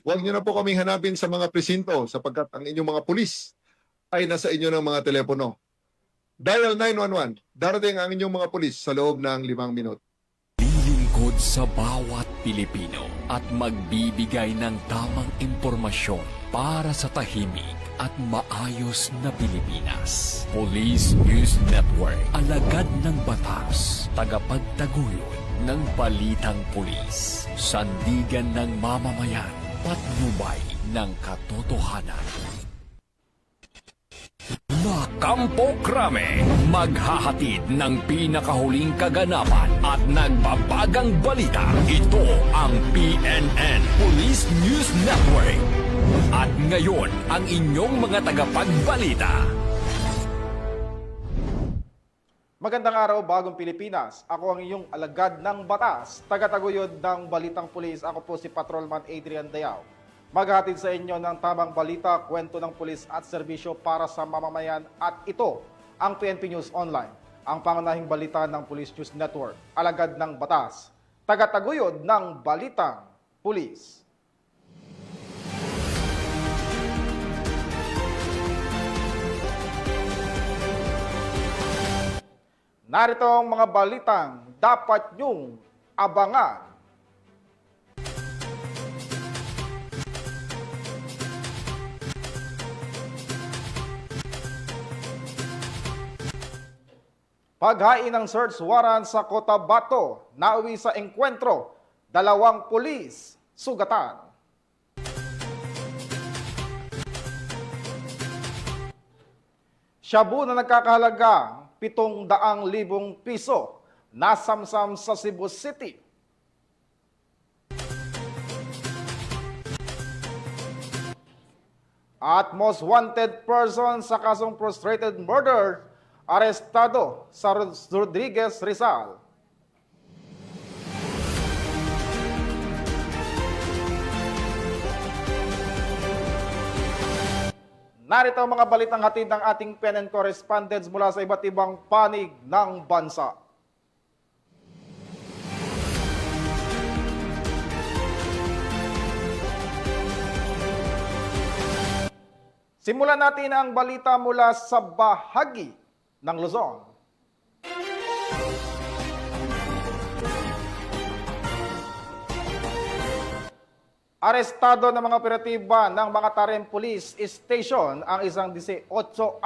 Huwag niyo na po kaming hanapin sa mga presinto sapagkat ang inyong mga pulis ay nasa inyo ng mga telepono. Dial 911. Darating ang inyong mga pulis sa loob ng 5 minuto. Lilingkod sa bawat Pilipino at magbibigay ng tamang impormasyon para sa tahimik at maayos na Pilipinas. Police News Network, alagad ng batas, tagapagtaguyod ng balitang pulis, sandigan ng mamamayan, patnubay ng katotohanan. Kampo Krame, maghahatid ng pinakahuling kaganapan at nagbabagang balita. Ito ang PNN Police News Network. At ngayon, ang inyong mga tagapagbalita. Magandang araw, Bagong Pilipinas. Ako ang inyong alagad ng batas, tagataguyod ng Balitang Pulis. Ako po si Patrolman Adrian Dayao. Maghatid sa inyo ng tamang balita, kwento ng pulis at serbisyo para sa mamamayan, at ito ang PNP News Online, ang pangunahing balita ng Police News Network, alagad ng batas, tagataguyod ng Balitang Pulis. Narito ang mga balitang dapat nyong abangan. Paghain ng search warrant sa Cotabato, nauwi sa engkwentro, 2 pulis, sugatan. Shabu na nagkakahalagang 700,000 piso, nasamsam sa Cebu City. At most wanted person sa kasong frustrated murder, arestado sa Rodriguez, Rizal. Narito ang mga balitang hatid ng ating PNN correspondents mula sa iba't ibang panig ng bansa. Simulan natin ang balita mula sa bahagi ng Luzon. Arestado ng mga operatiba ng mga Tarem Police Station ang isang 18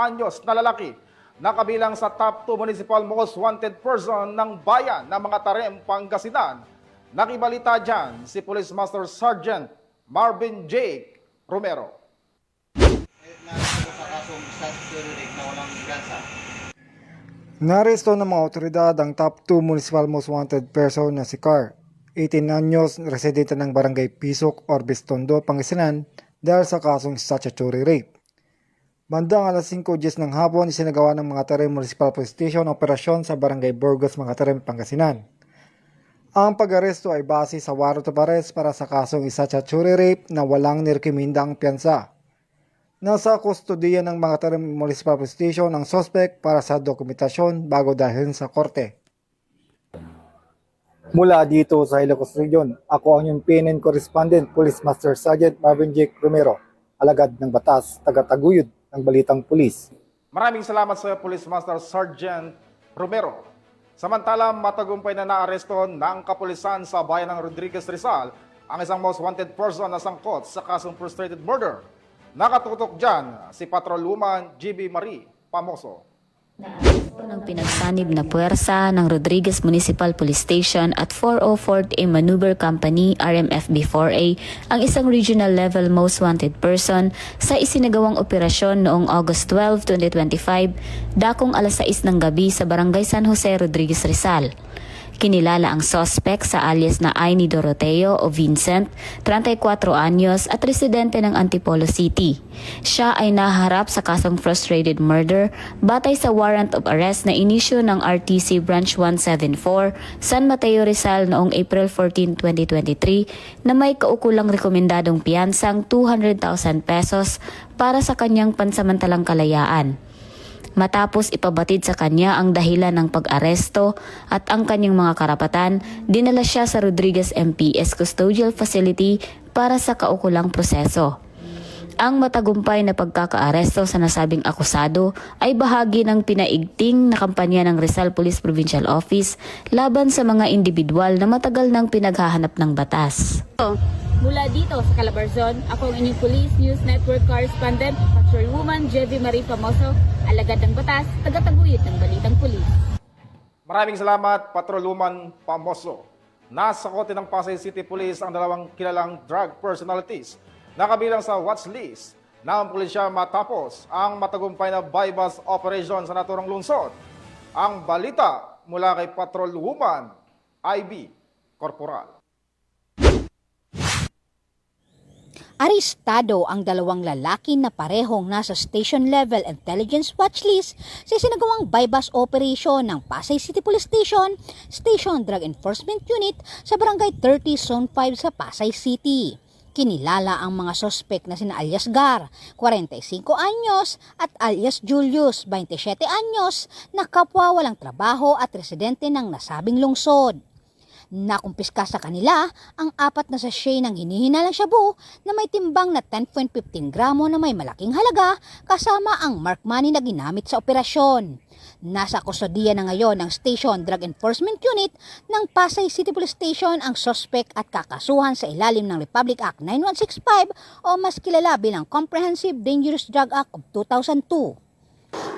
anyos na lalaki na kabilang sa top 2 municipal most wanted person ng bayan ng mga Tarem, Pangasinan. Nakibalita dyan si Police Master Sergeant Marvin J. Romero. Naresto ng mga otoridad ang top 2 municipal most wanted person na si Car, 18 anyos, residente ng Barangay Pisok, Orbis Tondo, Pangasinan dahil sa kasong statutory rape. Bandang alas 5:10 ng hapon, isinagawa ng mga Tarem Municipal Police Station ang operasyon sa Barangay Burgos, mga Tarem, Pangasinan. Ang pag-aresto ay base sa warrant of arrest para sa kasong statutory rape na walang nirekomendang piyansa. Nasa kustodiya ng mga Tarem Municipal Police Station ang suspect para sa dokumentasyon bago dalhin sa korte. Mula dito sa Ilocos Region, ako ang inyong PNN correspondent, Police Master Sergeant Marvin J. Romero, alagad ng batas, tagataguyod ng balitang pulis. Maraming salamat sa Police Master Sergeant Romero. Samantala, matagumpay na naaresto ng kapulisan sa bayan ng Rodriguez, Rizal ang isang most wanted person na sangkot sa kasong frustrated murder. Nakatutok dyan si Patrolwoman GB Marie Pamoso. Ng pinagsanib na puwersa ng Rodriguez Municipal Police Station at 404th A Maneuver Company RMFB-4A ang isang regional level most wanted person sa isinagawang operasyon noong August 12, 2025, dakong alas 6 ng gabi sa Barangay San Jose, Rodriguez, Rizal. Kinilala ang suspect sa alias na Aini Doroteo o Vincent, 34 anyos at residente ng Antipolo City. Siya ay naharap sa kasong frustrated murder batay sa warrant of arrest na inisyu ng RTC Branch 174 San Mateo, Rizal noong April 14, 2023 na may kaukulang rekomendadong piyansang 200,000 pesos para sa kanyang pansamantalang kalayaan. Matapos ipabatid sa kanya ang dahilan ng pag-aresto at ang kanyang mga karapatan, dinala siya sa Rodriguez MPS Custodial Facility para sa kaukulang proseso. Ang matagumpay na pagkakaaresto sa nasabing akusado ay bahagi ng pinaigting na kampanya ng Rizal Police Provincial Office laban sa mga individual na matagal nang pinaghahanap ng batas. Mula dito sa Calabarzon, ako ang inyong Police News Network correspondent, Patrolwoman Jevie Marie Famoso, alagad ng batas, tagataguyod ng Balitang Pulis. Maraming salamat, Patrolwoman Famoso. Nasa kote ng Pasay City Police ang dalawang kilalang drug personalities na kabilang sa watch list ng pulisya matapos ang matagumpay na bypass operation sa naturang lungsod. Ang balita mula kay Patrolwoman IB Corporal. Arestado ang dalawang lalaki na parehong nasa station level intelligence watchlist sa sinagawang bypass operation ng Pasay City Police Station, Station Drug Enforcement Unit sa Barangay 30 Zone 5 sa Pasay City. Kinilala ang mga sospek na sina alias Gar, 45 anyos, at alias Julius, 27 anyos, na kapwa walang trabaho at residente ng nasabing lungsod. Nakumpiska sa kanila ang 4 na sachet ng hinihinalang shabu na may timbang na 10.15 gramo na may malaking halaga kasama ang mark money na ginamit sa operasyon. Nasa kustodiya na ngayon ng Station Drug Enforcement Unit ng Pasay City Police Station ang sospek at kakasuhan sa ilalim ng Republic Act 9165 o mas kilala bilang Comprehensive Dangerous Drug Act of 2002.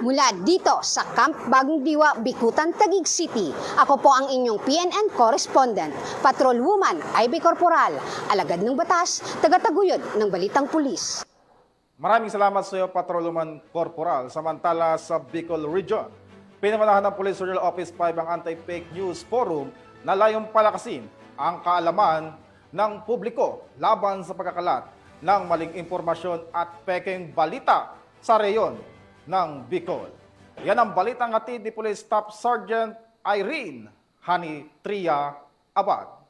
Mula dito sa Camp Bagong Diwa, Bikutan, Taguig City, ako po ang inyong PNN correspondent, Patrolwoman IB Corporal, alagad ng batas, tagataguyod ng Balitang Pulis. Maraming salamat sa iyo, Patrolwoman Corporal. Samantala sa Bicol Region, pinamanahan ng Police Regional Office 5 ang Anti-Fake News Forum na layong palakasin ang kaalaman ng publiko laban sa pagkakalat ng maling impormasyon at pekeng balita sa reyon ng Bicol. Yan ang balitang hatid ni Police Staff Sergeant Irene Hani Tria Abad.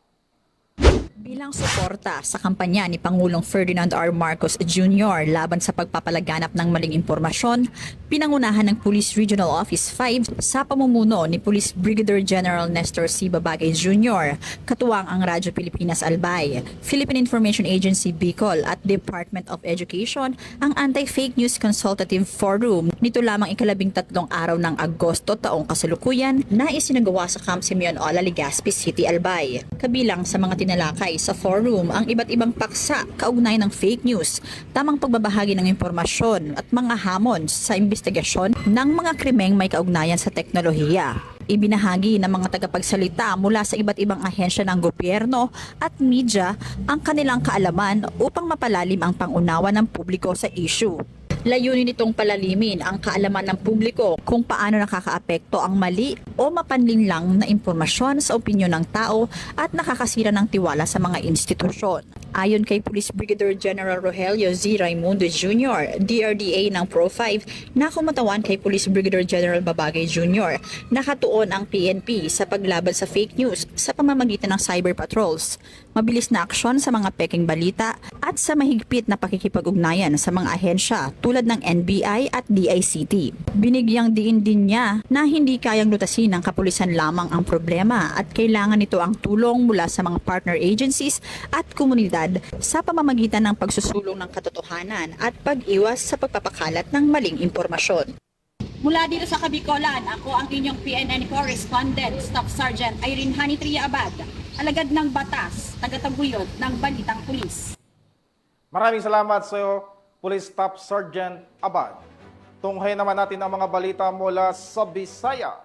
Bilang suporta sa kampanya ni Pangulong Ferdinand R. Marcos Jr. laban sa pagpapalaganap ng maling impormasyon, pinangunahan ng Police Regional Office 5 sa pamumuno ni Police Brigadier General Nestor C. Babagay Jr., katuwang ang Radyo Pilipinas Albay, Philippine Information Agency Bicol at Department of Education ang Anti-Fake News Consultative Forum nito lamang 13 araw ng Agosto taong kasalukuyan na isinagawa sa Camp Simeon Ola, Legazpi City, Albay. Kabilang sa mga tinalakay sa forum ang iba't ibang paksa kaugnay ng fake news, tamang pagbabahagi ng impormasyon at mga hamon sa investigasyon ng mga krimeng may kaugnayan sa teknolohiya. Ibinahagi ng mga tagapagsalita mula sa iba't ibang ahensya ng gobyerno at media ang kanilang kaalaman upang mapalalim ang pangunawa ng publiko sa issue. Layunin nitong palalimin ang kaalaman ng publiko kung paano nakakaapekto ang mali o mapanlinlang na impormasyon sa opinyon ng tao at nakakasira ng tiwala sa mga institusyon. Ayon kay Police Brigadier General Rogelio Z. Raimundo Jr., DRDA ng Pro 5, na kumatawan kay Police Brigadier General Babagay Jr., nakatuon ang PNP sa paglaban sa fake news sa pamamagitan ng cyber patrols, mabilis na aksyon sa mga peking balita at sa mahigpit na pakikipag-ugnayan sa mga ahensya tulad ng NBI at DICT. Binigyang diin din niya na hindi kayang lutasin ng kapulisan lamang ang problema at kailangan nito ang tulong mula sa mga partner agencies at komunidad sa pamamagitan ng pagsusulong ng katotohanan at pag-iwas sa pagpapakalat ng maling impormasyon. Mula dito sa Kabikolan, ako ang inyong PNN correspondent, Staff Sergeant Irene Hani Tria Abad, alagad ng batas, tagataguyod ng Balitang Pulis. Maraming salamat sa iyo, Police Staff Sergeant Abad. Tunghayin naman natin ang mga balita mula sa Visayas.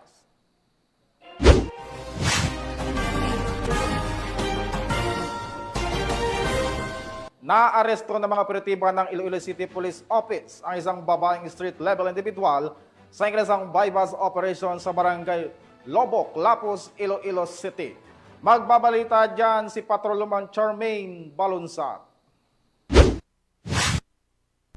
Naaresto ng mga operatiba ng Iloilo City Police Office ang isang babaeng street-level individual sa isang bypass operation sa barangay Lobok, Lapus, Iloilo City. Magbabalita dyan si Patrolwoman Charmaine Balunsat.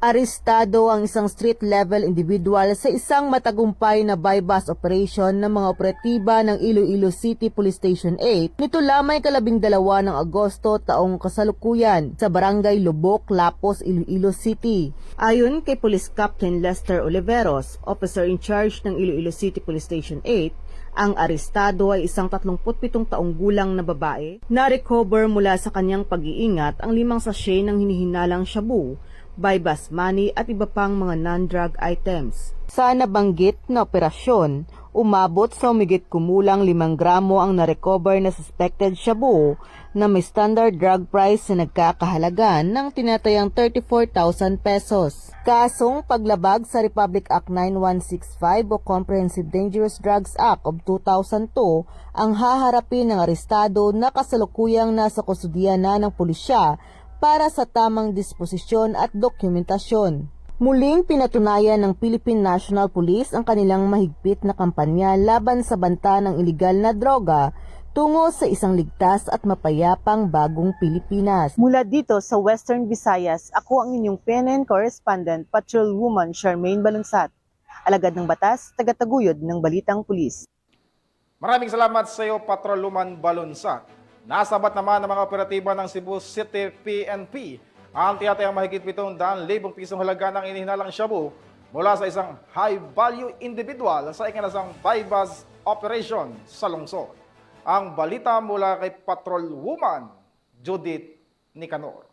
Arestado ang isang street-level individual sa isang matagumpay na buy-bus operation ng mga operatiba ng Iloilo City Police Station 8 nito lamang 12 ng Agosto taong kasalukuyan sa Barangay Lubok, Lapos, Iloilo City. Ayon kay Police Captain Lester Oliveros, officer in charge ng Iloilo City Police Station 8, ang arestado ay isang 37 taong gulang na babae na recover mula sa kanyang pag-iingat ang 5 sachet ng hinihinalang shabu, buy-bus money at iba pang mga non-drug items. Sa nabanggit na operasyon, umabot sa humigit kumulang 5 gramo ang na-recover na suspected shabu na may standard drug price na nagkakahalagan ng tinatayang 34,000 pesos. Kasong paglabag sa Republic Act 9165 o Comprehensive Dangerous Drugs Act of 2002 ang haharapin ng arestado na kasalukuyang nasa kustudiya na ng pulisya para sa tamang disposisyon at dokumentasyon. Muling pinatunayan ng Philippine National Police ang kanilang mahigpit na kampanya laban sa banta ng ilegal na droga tungo sa isang ligtas at mapayapang bagong Pilipinas. Mula dito sa Western Visayas, ako ang inyong PNN correspondent, Patrolwoman Charmaine Balunsat. Alagad ng batas, tagataguyod ng Balitang Pulis. Maraming salamat sa iyo, Patrolwoman Balunsat. Nasabat naman ng mga operatiba ng Cebu City PNP ang tiyatayang mahigit 700,000 pisong halaga ng inihinalang shabu mula sa isang high-value individual sa ikinasang buy-bus operation sa lungsod. Ang balita mula kay Patrolwoman Judith Nicanor.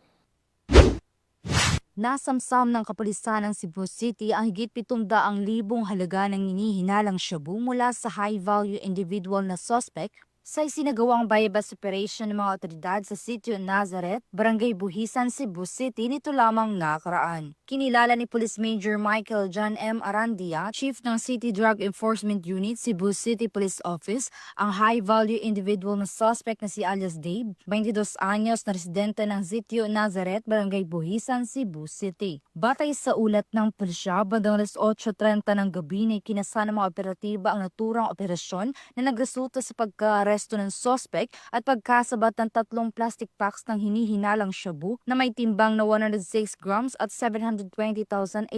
Nasamsam ng kapulisan ng Cebu City ang higit 700,000 halaga ng hinihinalang shabu mula sa high-value individual na suspect sa isinagawang buy-bus operation ng mga otoridad sa Sitio Nazareth, Barangay Buhisan, Cebu City nito lamang nakaraan. Kinilala ni Police Major Michael John M. Arandia, Chief ng City Drug Enforcement Unit, Cebu City Police Office, ang high-value individual na suspect na si alias Dave, 22 anyos na residente ng Sitio Nazareth, Barangay Buhisan, Cebu City. Batay sa ulat ng pulisya, bandang 8:30 ng gabi na ikinasa ng mga operatiba ang naturang operasyon na nagresulta sa pagka-aresto ng suspect at pagkasabat ng 3 plastic packs ng hinihinalang shabu na may timbang na 106 grams at 720,800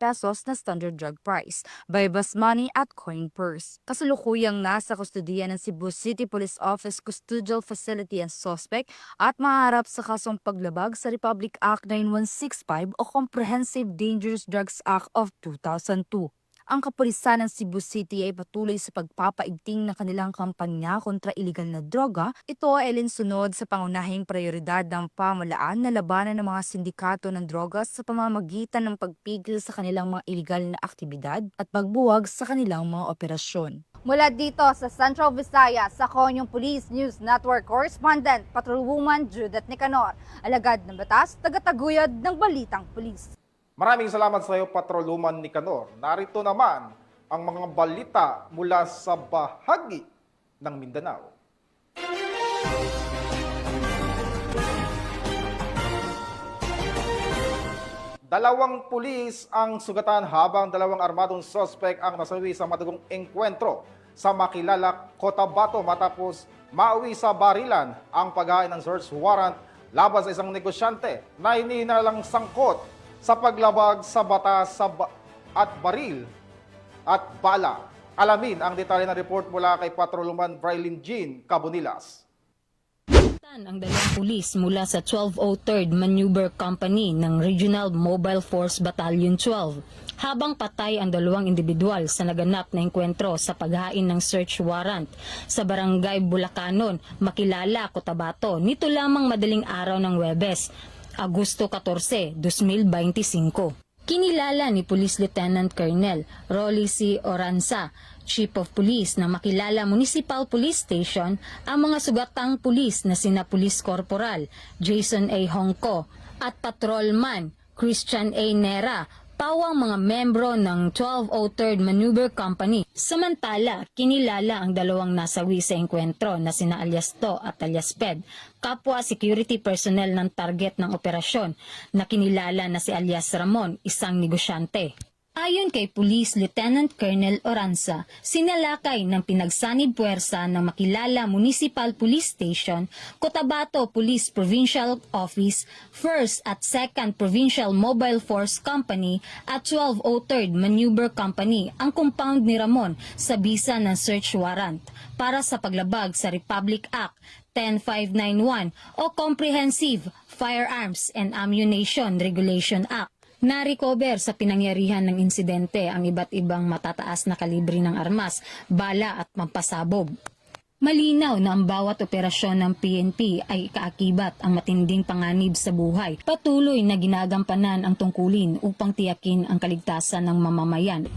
pesos na standard drug price, buy-bus money at coin purse. Kasalukuyang nasa kustudiya ng Cebu City Police Office Custodial Facility ang suspect at maharap sa kasong paglabag sa Republic Act 9165 o Comprehensive Dangerous Drugs Act of 2002. Ang kapulisan ng Cebu City ay patuloy sa pagpapaigting ng kanilang kampanya kontra iligal na droga. Ito ay alinsunod sa pangunahing prioridad ng pamahalaan na labanan ng mga sindikato ng droga sa pamamagitan ng pagpigil sa kanilang mga iligal na aktibidad at pagbuwag sa kanilang mga operasyon. Mula dito sa Central Visayas, ako yung Police News Network Correspondent, Patrolwoman Judith Nicanor, alagad ng batas, tagataguyod ng Balitang Pulis. Maraming salamat sa iyo, Patrolwoman Nicanor. Narito naman ang mga balita mula sa bahagi ng Mindanao. Dalawang pulis ang sugatan habang 2 armadong suspect ang nasawi sa madugong engkwentro sa Makilala, Cotabato matapos mauwi sa barilan ang paghain ng search warrant laban sa isang negosyante na hinihinalang sangkot sa paglabag sa batas at baril at bala. Alamin ang detalye ng report mula kay Patrolwoman Brilin Jean Cabonilas. Ang 2 pulis mula sa 1203rd Maneuver Company ng Regional Mobile Force Battalion 12 habang patay ang 2 individual sa naganap na engkwentro sa paghain ng search warrant sa Barangay Bulacanon, Makilala, Cotabato nito lamang madaling araw ng Huwebes, Agosto 14, 2025. Kinilala ni Police Lieutenant Colonel Rolly C. Oranza, Chief of Police ng Makilala Municipal Police Station, ang mga sugatang pulis na sina Police Corporal Jason A. Hongko at Patrolman Christian A. Nera, pawang mga membro ng 1203rd Maneuver Company. Samantala, kinilala ang 2 nasawi sa engkwentro na sina alias To at alias Ped, kapwa security personnel ng target ng operasyon na kinilala na si alias Ramon, isang negosyante. Ayon kay Police Lieutenant Colonel Oranza, sinalakay ng pinagsanib puwersa ng Makilala Municipal Police Station, Cotabato Police Provincial Office, 1st at 2nd Provincial Mobile Force Company at 1203rd Maneuver Company ang compound ni Ramon sa bisa ng search warrant para sa paglabag sa Republic Act 10591 o Comprehensive Firearms and Ammunition Regulation Act. Na-recover sa pinangyarihan ng insidente ang iba't ibang matataas na kalibre ng armas, bala at pampasabog. Malinaw na ang bawat operasyon ng PNP ay kaakibat ang matinding panganib sa buhay. Patuloy na ginagampanan ang tungkulin upang tiyakin ang kaligtasan ng mamamayan.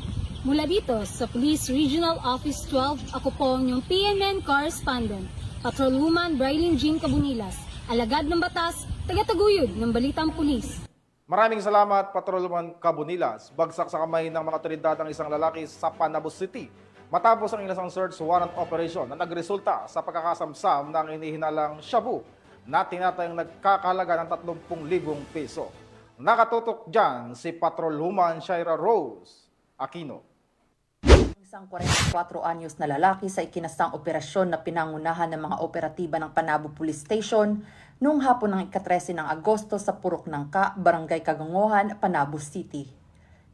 Mula dito sa Police Regional Office 12, ako po ang inyong PNN Correspondent, Patrolwoman Brilin Jean Cabunilas, alagad ng batas, tagataguyod ng Balitang Pulis. Maraming salamat, Patrolman Cabunilas. Bagsak sa kamay ng mga otoridad ang isang lalaki sa Panabos City matapos ang ilang search warrant operation na nagresulta sa pagkakasamsam ng inihinalang shabu na tinatayang nagkakahalaga ng 30,000 peso. Nakatutok dyan si Patrolwoman Shaira Rose Aquino. Isang 44 anyos na lalaki sa ikinasang operasyon na pinangunahan ng mga operatiba ng Panabo Police Station noong hapon ng ika-13 ng Agosto sa Purok Nangka, Barangay Kagangohan, Panabo City.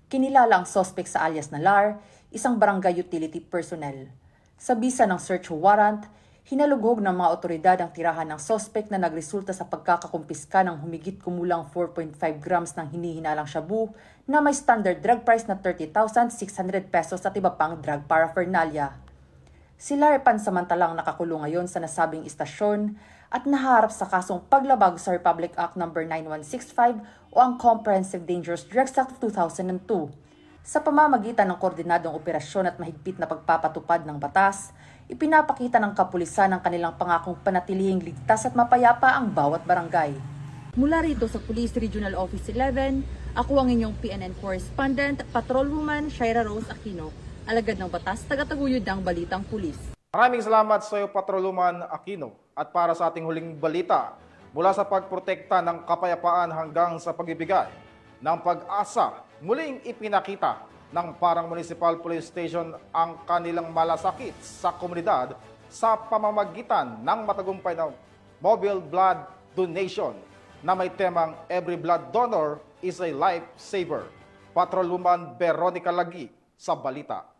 Kinilala ang suspect sa alias na Lar, isang barangay utility personnel. Sa bisa ng search warrant, hinalugog ng mga otoridad ang tirahan ng suspect na nagresulta sa pagkakakumpiska ng humigit kumulang 4.5 grams ng hinihinalang shabu na may standard drug price na 30,600 pesos at iba pang drug paraphernalia. Si Lar pansamantalang nakakulong ngayon sa nasabing istasyon at naharap sa kasong paglabag sa Republic Act No. 9165 o ang Comprehensive Dangerous Drugs Act of 2002. Sa pamamagitan ng koordinadong operasyon at mahigpit na pagpapatupad ng batas, ipinapakita ng kapulisan ang kanilang pangakong panatilihing ligtas at mapayapa ang bawat barangay. Mula rito sa Police Regional Office 11, ako ang inyong PNN Correspondent, Patrolwoman Shaira Rose Aquino, alagad ng batas, tagataguyod ng Balitang Pulis. Maraming salamat sa iyo, Patrolwoman Aquino. At para sa ating huling balita, mula sa pagprotekta ng kapayapaan hanggang sa pagbibigay ng pag-asa, muling ipinakita ng Parang Municipal Police Station ang kanilang malasakit sa komunidad sa pamamagitan ng matagumpay na mobile blood donation na may temang Every Blood Donor is a Lifesaver. Patrolwoman Veronica Lagi sa balita.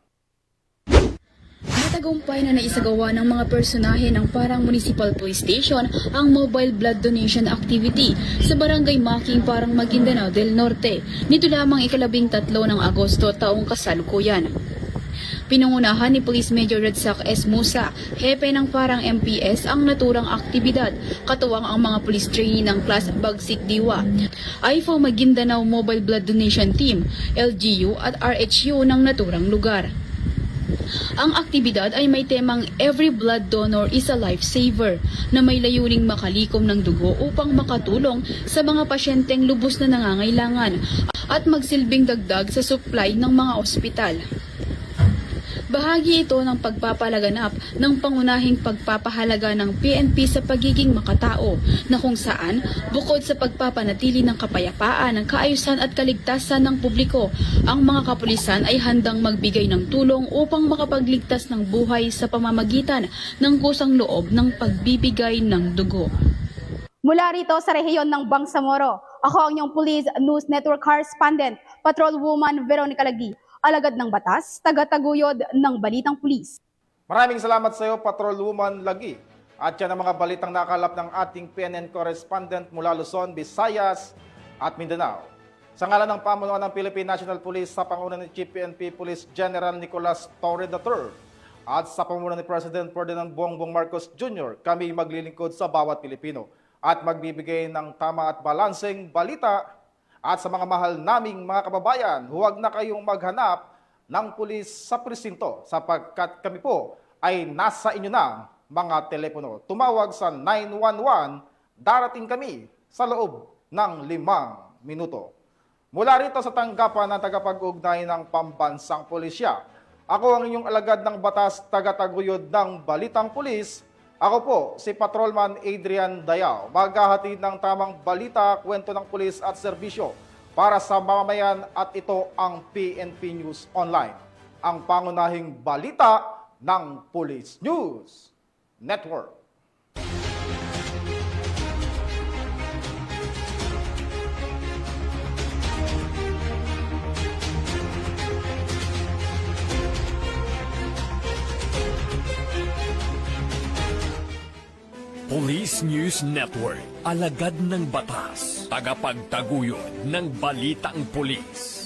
Matagumpay na naisagawa ng mga personahe ng Parang Municipal Police Station ang mobile blood donation activity sa Barangay Making, Parang Maguindanao del Norte. Nito lamang ika-13 ng Agosto taong kasalukuyan. Pinangunahan ni Police Major Redsac S. Musa, hepe ng Parang MPS, ang naturang aktibidad, katuwang ang mga police trainee ng Class Bagsik Diwa, IFO Maguindanao Mobile Blood Donation Team, LGU at RHU ng naturang lugar. Ang aktibidad ay may temang Every Blood Donor is a Lifesaver na may layuning makalikom ng dugo upang makatulong sa mga pasyenteng lubos na nangangailangan at magsilbing dagdag sa supply ng mga ospital. Bahagi ito ng pagpapalaganap ng pangunahing pagpapahalaga ng PNP sa pagiging makatao na kung saan, bukod sa pagpapanatili ng kapayapaan, ng kaayusan at kaligtasan ng publiko, ang mga kapulisan ay handang magbigay ng tulong upang makapagligtas ng buhay sa pamamagitan ng kusang loob ng pagbibigay ng dugo. Mula rito sa rehiyon ng Bangsamoro, ako ang inyong Police News Network Correspondent, Patrolwoman Veronica Lagi, alagad ng batas, tagataguyod ng Balitang Pulis. Maraming salamat sa iyo, Patrolwoman Lagi. At yan ang mga balitang nakalap ng ating PNN Correspondent mula Luzon, Visayas at Mindanao. Sa ngalan ng pamunuan ng Philippine National Police sa panguna ni Chief PNP Police General Nicolas Torre III at sa pamunuan ni President Ferdinand Bongbong Marcos Jr., kami maglilingkod sa bawat Pilipino at magbibigay ng tama at balanseng balita. At sa mga mahal naming mga kababayan, huwag na kayong maghanap ng pulis sa presinto sapagkat kami po ay nasa inyo na mga telepono. Tumawag sa 911, darating kami sa loob ng 5 minuto. Mula rito sa tanggapan ng tagapag-ugnay ng Pambansang Pulisya, ako ang inyong alagad ng batas, tagataguyod ng Balitang Pulis. Ako po, si Patrolman Adrian Dayao, maghahatid ng tamang balita, kwento ng pulis at serbisyo para sa mamamayan at ito ang PNP News Online, ang pangunahing balita ng Police News Network. Police News Network, alagad ng batas, tagapagtaguyod ng balitang pulis.